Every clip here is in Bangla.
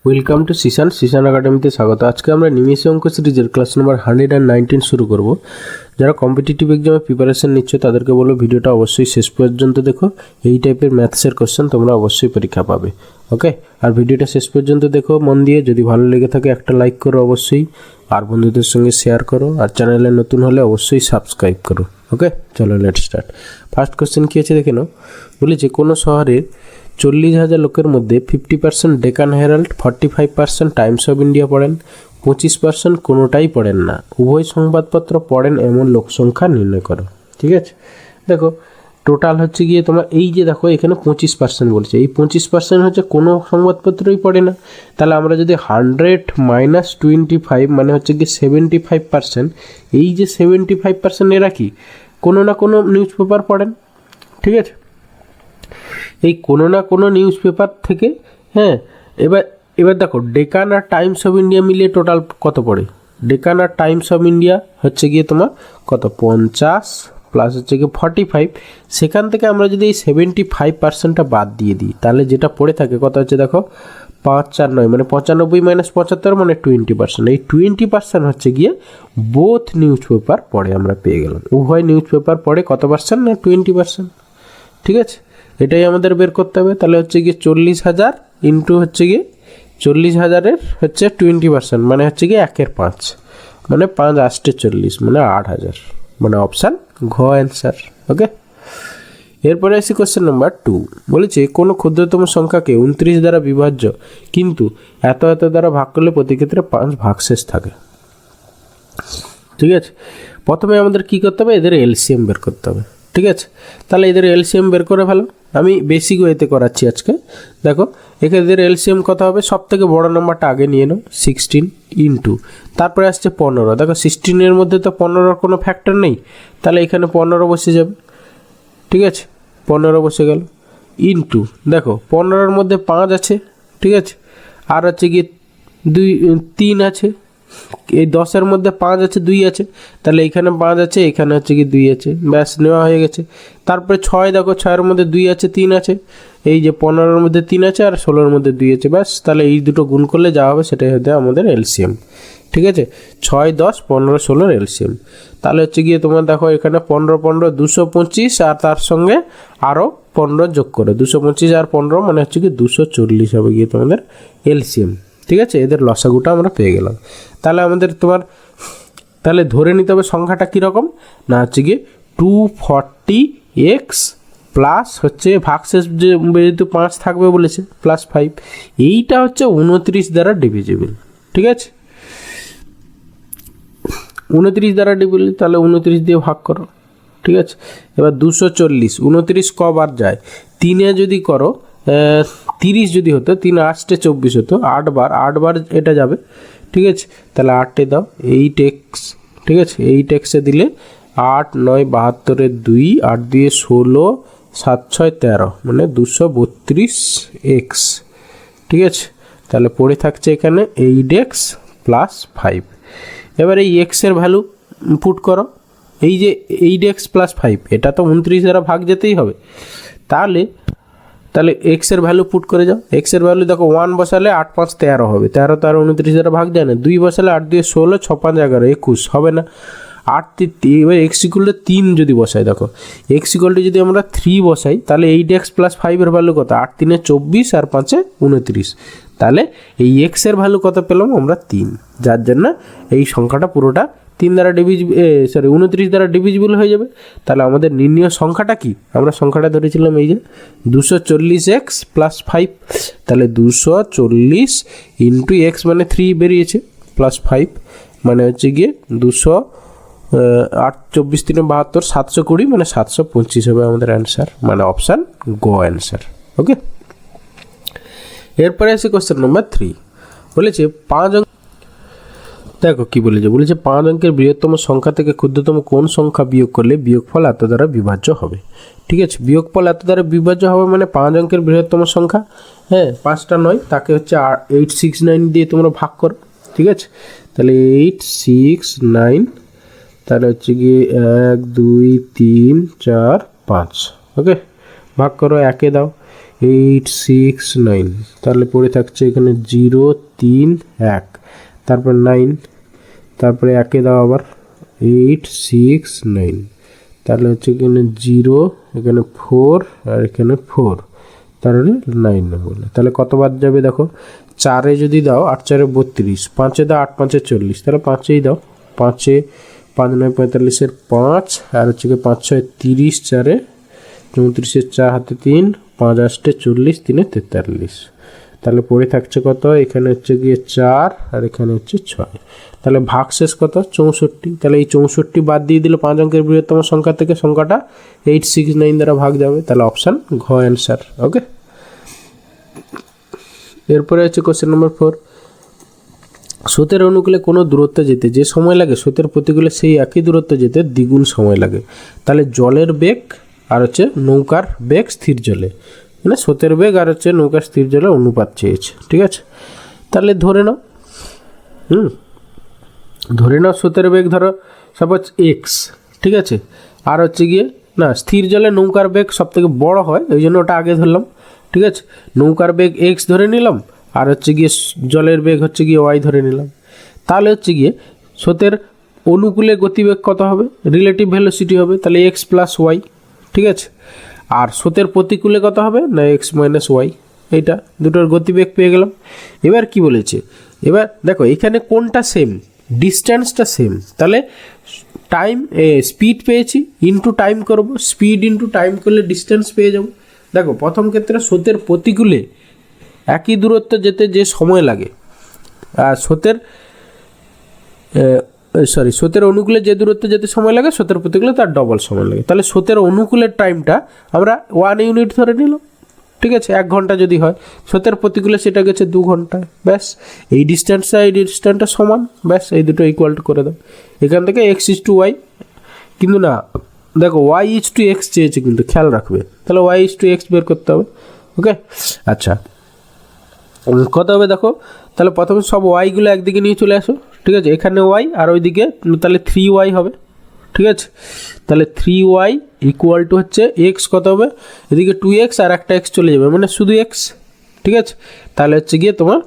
ওয়েলকাম টু সিসান একাডেমিতে স্বাগত। আজকে আমরা নিমেষে অঙ্ক সিরিজের ক্লাস নাম্বার 119 শুরু করব। যারা কম্পিটিটিভ এক্সামে প্রিপারেশন নিচ্ছ তাদেরকে বলবো ভিডিওটা অবশ্যই শেষ পর্যন্ত দেখো। এই টাইপের ম্যাথসের কোশ্চেন তোমরা অবশ্যই পরীক্ষা পাবে। ওকে, আর ভিডিওটা শেষ পর্যন্ত দেখো মন দিয়ে। যদি ভালো লেগে থাকে একটা লাইক করো অবশ্যই, আর বন্ধুদের সঙ্গে শেয়ার করো, আর চ্যানেলে নতুন হলে অবশ্যই সাবস্ক্রাইব করো। ওকে, চলো লেট স্টার্ট। ফার্স্ট কোশ্চেন কী আছে দেখে নাও। বলেছে কোনো শহরের 40,000 লোকের মধ্যে 50% Deccan Herald, 45% Times of India পড়েন, 25% কোনোটাই পড়েন না। উভয় সংবাদপত্র পড়েন এমন লোক সংখ্যা নির্ণয় করো। ঠিক আছে, দেখো টোটাল হচ্ছে গিয়ে তোমার এই যে দেখো এখানে 25% বলছে, এই 25% হচ্ছে কোনো সংবাদপত্রই পড়ে না। তাহলে আমরা যদি 100 - 25 মানে হচ্ছে গিয়ে 75%, এই যে 75% এরা কি কোনো না কোনো নিউজ পেপার পড়েন। ঠিক আছে, এই কোনো না কোনো নিউজ পেপার থেকে, হ্যাঁ, এবার দেখো ডেকান আর টাইমস অফ ইন্ডিয়া মিলিয়ে টোটাল কত পড়ে। ডেকান আর টাইমস অফ ইন্ডিয়া হচ্ছে গিয়ে তোমার কত 50 প্লাস হচ্ছে গিয়ে 45। সেখান থেকে আমরা যদি এই 75%টা বাদ দিয়ে দিই তাহলে যেটা পড়ে থাকে কত হচ্ছে দেখো 5 4 9 মানে 95 - 75 মানে 20%। এই 20% হচ্ছে গিয়ে বোথ নিউজ পেপার পড়ে, আমরা পেয়ে গেলাম। উভয় নিউজ পেপার পড়ে কত পার্সেন্ট না 20%। ঠিক আছে, এটাই আমাদের বের করতে হবে। তাহলে হচ্ছে গিয়ে 40,000 ইন্টু হচ্ছে গিয়ে 40,000-এর হচ্ছে 20% মানে হচ্ছে গিয়ে 1/5 মানে 5 8 40 মানে 8,000 মানে অপশান ঘ অ্যান্সার। ওকে, এরপরে আসি কোশ্চেন নাম্বার 2। বলেছে কোনো ক্ষুদ্রতম সংখ্যাকে 29 দ্বারা বিভাজ্য কিন্তু এত দ্বারা ভাগ করলে প্রতি ক্ষেত্রে 5 ভাগশেষ থাকে। ঠিক আছে, প্রথমে আমাদের কি করতে হবে, এদের এলসিএম বের করতে হবে। ঠিক আছে, তাহলে এদের এলসিএম বের করে ফেলো। আমি বেসিক ওয়েতে করাচ্ছি আজকে। দেখো এখানে এদের এলসিএম কত হবে, সব থেকে বড় নাম্বারটা আগে নিয়ে নাও 16 ইন্টু তারপরে আসছে 15। দেখো 16-এর মধ্যে তো 15-র কোনো ফ্যাক্টর নেই, তাহলে এখানে 15 বসে যাবে। ঠিক আছে, 15 বসে গেল ইন্টু দেখো 15-র মধ্যে 5 আছে। ঠিক আছে, আর হচ্ছে গিয়ে 3 আছে। এই 10-এর মধ্যে 5 আছে, 2 আছে, তাহলে এইখানে 5 আছে, এখানে হচ্ছে কি 2 আছে, ব্যাস নেওয়া হয়ে গেছে। তারপরে 6 দেখো 6-এর মধ্যে 2 আছে, 3 আছে, এই যে 15-এর মধ্যে 3 আছে আর 16-এর মধ্যে 2 আছে, ব্যাস। তাহলে এই দুটো গুণ করলে যা হবে সেটাই হবে আমাদের এলসিএম। ঠিক আছে, 6 10 15 16-র এলসিএম। তাহলে হচ্ছে গিয়ে তোমার দেখো এখানে 15 15 225 আর তার সঙ্গে আরও 15 যোগ করে 225 আর 15 মানে হচ্ছে কি 240 হবে গিয়ে তোমাদের এলসিএম। ঠিক আছে, এদের লসাগুটা আমরা পেয়ে গেলাম। তাহলে আমাদের তাহলে ধরে নিতে হবে সংখ্যাটা কীরকম না হচ্ছে গিয়ে 240x প্লাস হচ্ছে ভাগশেষ যেহেতু 5 থাকবে বলেছে প্লাস 5, এইটা হচ্ছে 29 দ্বারা ডিভিজিবল। ঠিক আছে, 29 দ্বারা ডিভিজিবল, তাহলে 29 দিয়ে ভাগ করো। ঠিক আছে, এবার 240 29 কবার যায়, 3-এ যদি করো 30 যদি হতো, 3 8 24 হতো, 8 বার এটা যাবে। ঠিক আছে, তাহলে 8-এ দাও 8x। ঠিক আছে, 8x-এ দিলে 8 9 72-এর 2, 8 2 16, 7 6 13 মানে 232x। ঠিক আছে, তাহলে পড়ে থাকছে এখানে 8x প্লাস 5। এবার এই এক্সের ভ্যালু পুট করো, এই যে 8x প্লাস 5 এটা তো 29 দ্বারা ভাগ যেতেই হবে। তাহলে এক্সের ভ্যালু পুট করে যাও। এক্সের ভ্যালু দেখো 1 বসালে 8 5 13 হবে, 13 তো আর 29 দ্বারা ভাগ যায় না। 2 বসালে 8 2 16, 6 5 11 21 হবে না। 8 এবার এক্স ইকুয়াল টু 3 যদি বসাই, দেখো এক্স ইকুয়াল টু যদি আমরা 3 বসাই তাহলে 8x প্লাস 5-এর ভ্যালু কত, 8 3 24 আর 5 29। তাহলে এই এক্সের ভ্যালু কত পেলাম আমরা 3, যার জন্য এই সংখ্যাটা পুরোটা 3 দ্বারা সরি 29 দ্বারা ডিভিজিবল হয়ে যাবে। তাহলে আমাদের নির্ণয় সংখ্যাটা কি, আমরা সংখ্যাটা ধরেছিলাম এই যে 240x প্লাস 5, তাহলে 240 ইন্টু এক্স মানে 3 বেরিয়েছে প্লাস 5 মানে হচ্ছে গিয়ে 8 24 3 72 720 মানে 725 হবে আমাদের অ্যান্সার, মানে অপশান গো অ্যান্সার। ওকে, এরপরে আছে কোশ্চেন নাম্বার 3। বলেছে 5 অঙ্ক, দেখো কি বলেছে, 5 অঙ্কের বৃহত্তম সংখ্যা থেকে ক্ষুদ্রতম কোন সংখ্যা বিয়োগ করলে বিয়োগফল এত দ্বারা বিভাজ্য হবে। ঠিক আছে, বিয়োগফল এত দ্বারা বিভাজ্য হবে মানে 5 অঙ্কের বৃহত্তম সংখ্যা, হ্যাঁ 5টা নয়, তাকে হচ্ছে 869 দিয়ে তোমরা ভাগ করো। ঠিক আছে, তাহলে 869 তাহলে হচ্ছে গিয়ে 1 2 3 4 5। ওকে, ভাগ করো, 1-এ দাও 869, তাহলে পড়ে থাকছে এখানে 0 3 1, তারপর 9, তারপরে একে দাও আবার 869, তাহলে হচ্ছে এখানে 0, এখানে 4 আর এখানে 4, তাহলে 9 নম্বর। তাহলে কত বাদ যাবে দেখো, 4-এ যদি দাও 8 4-এ 32, 5-এ দাও 8 5-এ 40, তাহলে 5-এই দাও, 5-এ 5 9 45-এর 5, আর হচ্ছে 5 6 30, 4-এ 34-এর 4 হাতে 3, 5 8 40, 3 43, তাহলে পড়ে থাকছে কত, এখানে হচ্ছে গিয়ে 4 আর এখানে হচ্ছে 6, তাহলে ভাগশেষ কত 64, তাহলে এই 64 বাদ দিয়ে দিলে 5 অঙ্কের বৃহত্তম সংখ্যা থেকে সংখ্যাটা 869 দ্বারা ভাগ যাবে, তাহলে অপশান ঘ অ্যান্সার। ওকে, এরপরে হচ্ছে কোশ্চেন নম্বর 4, স্রোতের অনুকূলে কোনো দূরত্ব যেতে যে সময় লাগে স্রোতের প্রতিকূলে সেই একই দূরত্ব যেতে দ্বিগুণ সময় লাগে, তাহলে জলের বেগ আর হচ্ছে নৌকার বেগ স্থির জলে, মানে স্রোতের বেগ আর হচ্ছে নৌকার স্থির জলের অনুপাত চেয়েছে। ঠিক আছে, তাহলে ধরে নাও ধরে নাও স্রোতের বেগ ধরো সাপোজ এক্স, ঠিক আছে, আর হচ্ছে গিয়ে না স্থির জলে নৌকার বেগ সব থেকে বড় হয়, ওই জন্য ওটা আগে ধরলাম। ঠিক আছে, নৌকার বেগ এক্স ধরে নিলাম, আর হচ্ছে গিয়ে জলের বেগ হচ্ছে গিয়ে ওয়াই ধরে নিলাম, তাহলে হচ্ছে গিয়ে স্রোতের অনুকূলে গতিবেগ কত হবে, রিলেটিভ ভেলোসিটি হবে, তাহলে এক্স প্লাস ওয়াই। ঠিক আছে, আর স্রোতের প্রতিকূলে কত হবে না এক্স মাইনাস ওয়াই, এইটা দুটোর গতিবেগ পেয়ে গেলাম। এবার কি বলেছে, এবার দেখো এখানে কোনটা সেম, ডিস্ট্যান্সটা সেম, তাহলে টাইম স্পিড পেয়েছি ইন্টু টাইম করব, স্পিড ইন্টু টাইম করলে ডিস্ট্যান্স পেয়ে যাব। দেখো প্রথম ক্ষেত্রে স্রোতের প্রতিকূলে একই দূরত্ব যেতে যে সময় লাগে, আর স্রোতের অনুকূলে যে দূরত্ব যেতে সময় লাগে স্রোতের প্রতিকূলে তার ডবল সময় লাগে, তাহলে স্রোতের অনুকূলের টাইমটা আমরা 1 ইউনিট ধরে নিলাম। ঠিক আছে, 1 ঘন্টা যদি হয়, স্রোতের প্রতিকূলে সেটা গেছে 2 ঘন্টায়, ব্যাস এই ডিস্ট্যান্সটা সমান, ব্যাস এই দুটো ইকুয়াল টু করে দাও। এখান থেকে এক্স ইজ টু ওয়াই, কিন্তু না দেখো ওয়াই ইজ টু এক্স চেয়েছে, কিন্তু খেয়াল রাখবে, তাহলে ওয়াই ইজ টু এক্স বের করতে হবে। ওকে, আচ্ছা কত হবে দেখো, তাহলে প্রথমে সব ওয়াইগুলো একদিকে নিয়ে চলে আসো। ঠিক আছে, এখানে ওয়াই আর ওইদিকে তাহলে 3y হবে। ঠিক আছে, তাহলে 3y ইকুয়াল টু হচ্ছে এক্স কত হবে, এদিকে 2x আর একটা এক্স চলে যাবে, মানে শুধু এক্স। ঠিক আছে, তাহলে হচ্ছে গিয়ে তোমার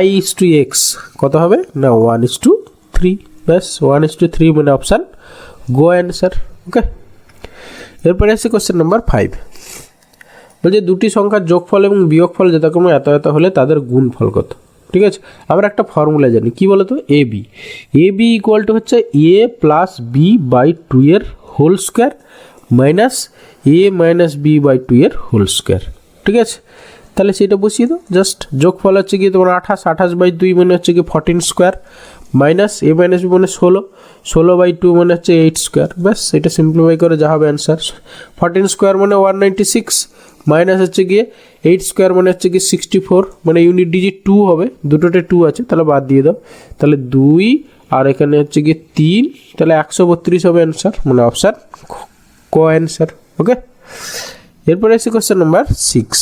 y ইজ টু এক্স কত হবে না 1:3, ব্যাস 1:3 মানে অপশান গো অ্যান্সার। ওকে, এরপরে আসছে কোশ্চেন নাম্বার 5, বলছে দুটি সংখ্যার যোগফল এবং বিয়োগফল যথাক্রমে এত এত হলে তাদের গুণফল কত। ঠিক আছে, আমরা একটা ফর্মুলা জানি, কি বলতো, এ বি ইকুয়াল টু হচ্ছে এ প্লাস বি বাই 2 এর whole square minus A minus B by 2 এর হোল স্কোয়ার। ঠিক আছে, তাহলে সেটা বসিয়ে দাও, জাস্ট যোগফল হচ্ছে গিয়ে তোমার 28 বাই 2 মানে হচ্ছে কি 14 square, minus A minus B মানে 16 বাই 2 মানে হচ্ছে 8 স্কোয়ার, ব্যাস এটা সিম্পলিফাই করে যা হবে অ্যান্সার। 14 স্কোয়ার মানে 196, মাইনাস হচ্ছে গিয়ে 8 স্কোয়ার মানে হচ্ছে গিয়ে 64, মানে ইউনিট ডিজিট 2 হবে, দুটোতে 2 আছে, তাহলে বাদ দিয়ে দাও, তাহলে 2 আর এখানে হচ্ছে গিয়ে 3, তাহলে 132 হবে অ্যান্সার, মানে অপশান ক অ্যান্সার। ওকে, এরপরে এসে কোশ্চেন নাম্বার 6,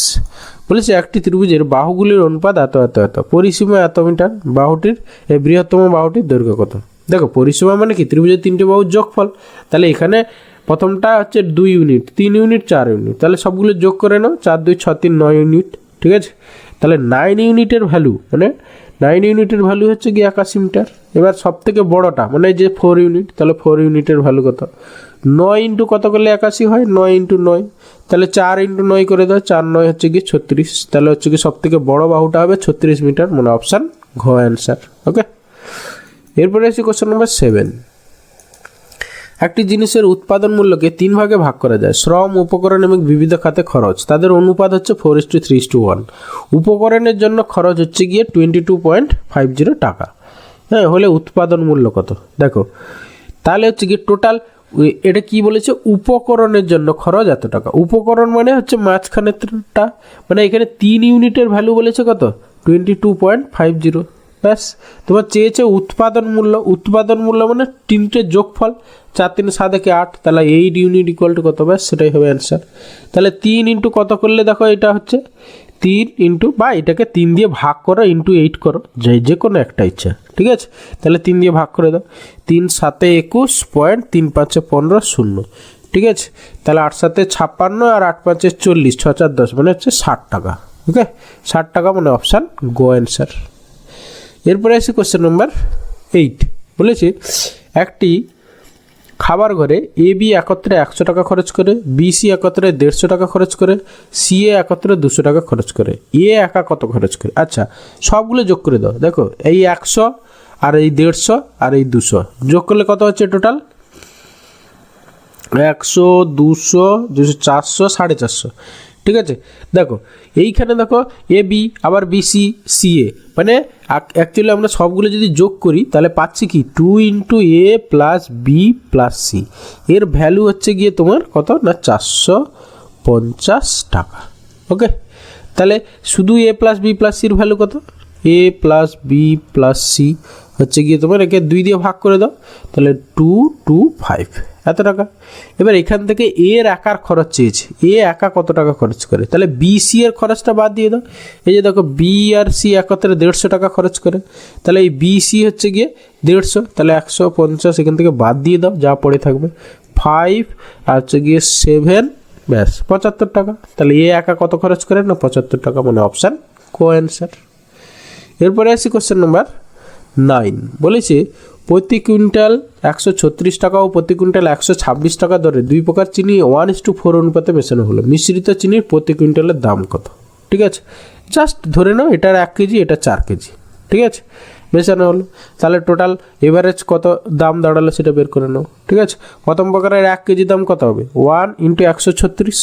বলেছে একটি ত্রিভুজের বাহুগুলির অনুপাত এত এত এত, পরিসীমা এত মিটার, বাহুটির এই বৃহত্তম বাহুটির দৈর্ঘ্য কত। দেখো পরিসীমা মানে কি, ত্রিভুজের 3টে বাহুর যোগফল, তাহলে এখানে প্রথমটা হচ্ছে 2 ইউনিট, 3 ইউনিট, 4 ইউনিট, তাহলে সবগুলো যোগ করে নাও, 4 2 6 3 9 ইউনিট। ঠিক আছে, তাহলে 9 ইউনিটের ভ্যালু মানে 9 ইউনিটের ভ্যালু হচ্ছে কি 81 মিটার। এবার সব থেকে বড়টা মানে যে 4 ইউনিট, তাহলে 4 ইউনিটের ভ্যালু কত, 9 ইন্টু কত করলে 81 হয়, 9 ইন্টু 9, তাহলে 4 ইন্টু 9 করে দাও, 4 9 হচ্ছে কি 36, তাহলে হচ্ছে কি সব থেকে বড় বাহুটা হবে 36 মিটার, মানে অপশান ঘ অ্যান্সার। ওকে, এরপরে আসি কোশ্চেন নাম্বার 7, একটি জিনিসের উৎপাদন মূল্যকে 3 ভাগে ভাগ করা যায়, শ্রম, উপকরণ এবং বিবিধ খাতে খরচ, তাদের অনুপাত হচ্ছে 4:3:1। উপকরণের জন্য খরচ হচ্ছে গিয়ে 22.50 টাকা, হ্যাঁ, হলে উৎপাদন মূল্য কত। দেখো তাহলে হচ্ছে গিয়ে টোটাল এটা কি বলেছে, উপকরণের জন্য খরচ এত টাকা, উপকরণ মানে হচ্ছে মাঝখানেরটা, মানে এখানে 3 ইউনিটের ভ্যালু বলেছে কত 22.50, ব্যাস তোমার চেয়েছে উৎপাদন মূল্য মানে 3টে যোগফল, 4 3 7 একে 8, তাহলে 8 ইউনিট ইকুয়াল টু কত, ব্যাস সেটাই হবে অ্যান্সার। তাহলে 3 ইন্টু কত করলে দেখো এটা হচ্ছে 3 ইন্টু, বা এটাকে 3 দিয়ে ভাগ করো ইন্টু 8 করো, যে কোনো একটা ইচ্ছা। ঠিক আছে, তাহলে 3 দিয়ে ভাগ করে দাও, 3 7 21 পয়েন্ট 3 5 15 0, ঠিক আছে, তাহলে 8 7 56 আর 8 5 40, 6 4 10 মানে হচ্ছে 60 টাকা। ওকে, 60 টাকা মানে অপশান গো অ্যান্সার। এরপরে আসি কোশ্চেন নাম্বার 8। বলেছি একটি খাবার ঘরে এ বি একত্রে 100 টাকা খরচ করে, বি সি একত্রে 150 টাকা খরচ করে, সি এ একত্রে 200 টাকা খরচ করে, এ একা কত খরচ করে? আচ্ছা, সবগুলো যোগ করে দাও। দেখো এই 100 আর এই 150 আর এই 200 যোগ করলে কত হচ্ছে টোটাল? 100 200 200 400 450। ঠিক আছে, দেখো এইখানে দেখো এ বি আবার বি সি সি এ, মানে অ্যাকচুয়ালি আমরা সবগুলো যদি যোগ করি তাহলে পাচ্ছি কি 2 ইন্টু এ প্লাস বি প্লাস সি। এর ভ্যালু হচ্ছে গিয়ে তোমার কত না 450 টাকা। ওকে, তাহলে শুধু এ প্লাস বি প্লাস সির ভ্যালু কত? এ প্লাস বি প্লাস সি হচ্ছে গিয়ে তোমার একে 2 দিয়ে ভাগ করে দাও, তাহলে 225 এত টাকা। এবার এখান থেকে এর একার খরচ চেয়েছে, এ একা কত টাকা খরচ করে, তাহলে বি সি এর খরচটা বাদ দিয়ে দাও। এই যে দেখো বি আর সি একত্রে 150 টাকা খরচ করে, তাহলে এই বি সি হচ্ছে গিয়ে 150, তাহলে 150 এখান থেকে বাদ দিয়ে দাও, যা পড়ে থাকবে 5 আর হচ্ছে গিয়ে 7, ব্যাস 75 টাকা। তাহলে এ একা কত খরচ করে না 75 টাকা, মানে অপশান কো অ্যান্সার। এরপরে আসি কোশ্চেন নাম্বার 9। বলেছে প্রতি কুইন্টাল 136 টাকা ও প্রতি কুইন্টাল 126 টাকা দরে 2 প্রকার চিনি 1:4 অনুপাতে মেশানো হলো, মিশ্রিত চিনির প্রতি কুইন্টালের দাম কত? ঠিক আছে, জাস্ট ধরে নাও এটার 1 কেজি এটা 4 কেজি। ঠিক আছে, মেশানো হলো, তাহলে টোটাল এভারেজ কত দাম দাঁড়ালো সেটা বের করে নাও। ঠিক আছে, প্রথম প্রকারের 1 কেজি দাম কত হবে? 1 × 136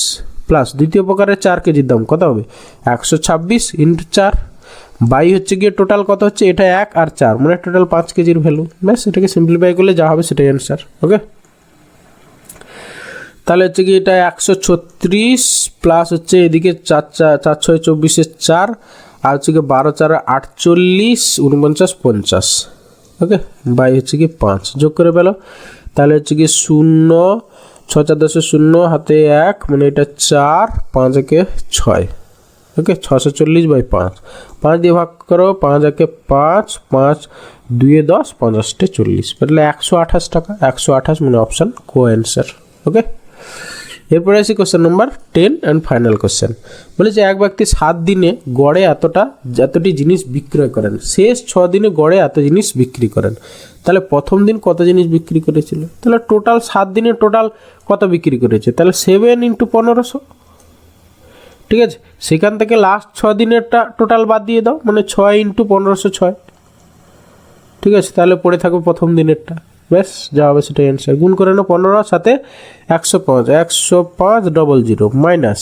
প্লাস দ্বিতীয় প্রকারের 4 কেজির দাম কত হবে? 126 × 4 বাই হচ্ছে গিয়ে টোটাল কত হচ্ছে? এটা 1 আর 4 মানে টোটাল 5 কেজির ভ্যালু। ব্যাস, এটাকে সিম্পলিফাই করলে যা হবে সেটাই অ্যান্সার। ওকে, তাহলে হচ্ছে কি এটা 136 প্লাস হচ্ছে এদিকে 4 4 6 24 4 আর হচ্ছে কি 12 4 48 49 50। ওকে, বাই হচ্ছে কি 5 যোগ করে পেলো, তাহলে হচ্ছে কি 0 6 4 10 0 হাতে 1 মানে এটা 4 5 একে 6। ওকে, 640/5, 5 দিয়ে ভাগ করো, 5 একে 5 5 2 এ 10 50 40, তাহলে 128 টাকা। 128 মানে অপশান কো অ্যান্সার। ওকে, এরপরে আসি question number 10 and final question. বলেছে এক ব্যক্তি 7 দিনে গড়ে এতটি জিনিস বিক্রয় করেন, শেষ 6 দিনে গড়ে এত জিনিস বিক্রি করেন। তাহলে প্রথম দিন কত জিনিস বিক্রি করেছিল? তাহলে টোটাল 7 দিনে টোটাল কত বিক্রি করেছে? তাহলে 7 × 1500। ঠিক আছে, সেখান থেকে লাস্ট 6 দিনেরটা টোটাল বাদ দিয়ে দাও, মানে 6 × 1506। ঠিক আছে, তাহলে পড়ে থাকবে প্রথম দিনেরটা। ব্যাস, যা হবে সেটাই অ্যান্সার। গুণ করে নাও 15 সাথে 105 10500 মাইনাস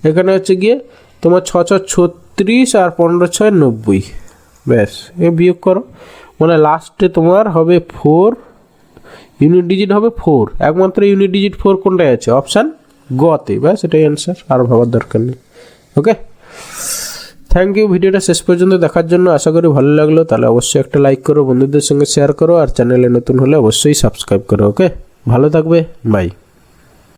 এখানে হচ্ছে গিয়ে তোমার 6 6 36 আর 15 6 90। ব্যাস, এ বিয়োগ করো, মানে লাস্টে তোমার হবে 4, ইউনিট ডিজিট হবে 4, একমাত্র ইউনিট ডিজিট 4 কোনটায় আছে? অপশান গতে। ব্যাস, এটাই অ্যান্সার, আর ভাবার দরকার নেই। ওকে, থ্যাংক ইউ ভিডিওটা শেষ পর্যন্ত দেখার জন্য। আশা করি ভালো লাগলো, তাহলে অবশ্যই একটা লাইক করো, বন্ধুদের সঙ্গে শেয়ার করো, আর চ্যানেলে নতুন হলে অবশ্যই সাবস্ক্রাইব করো। ওকে, ভালো থাকবে, বাই।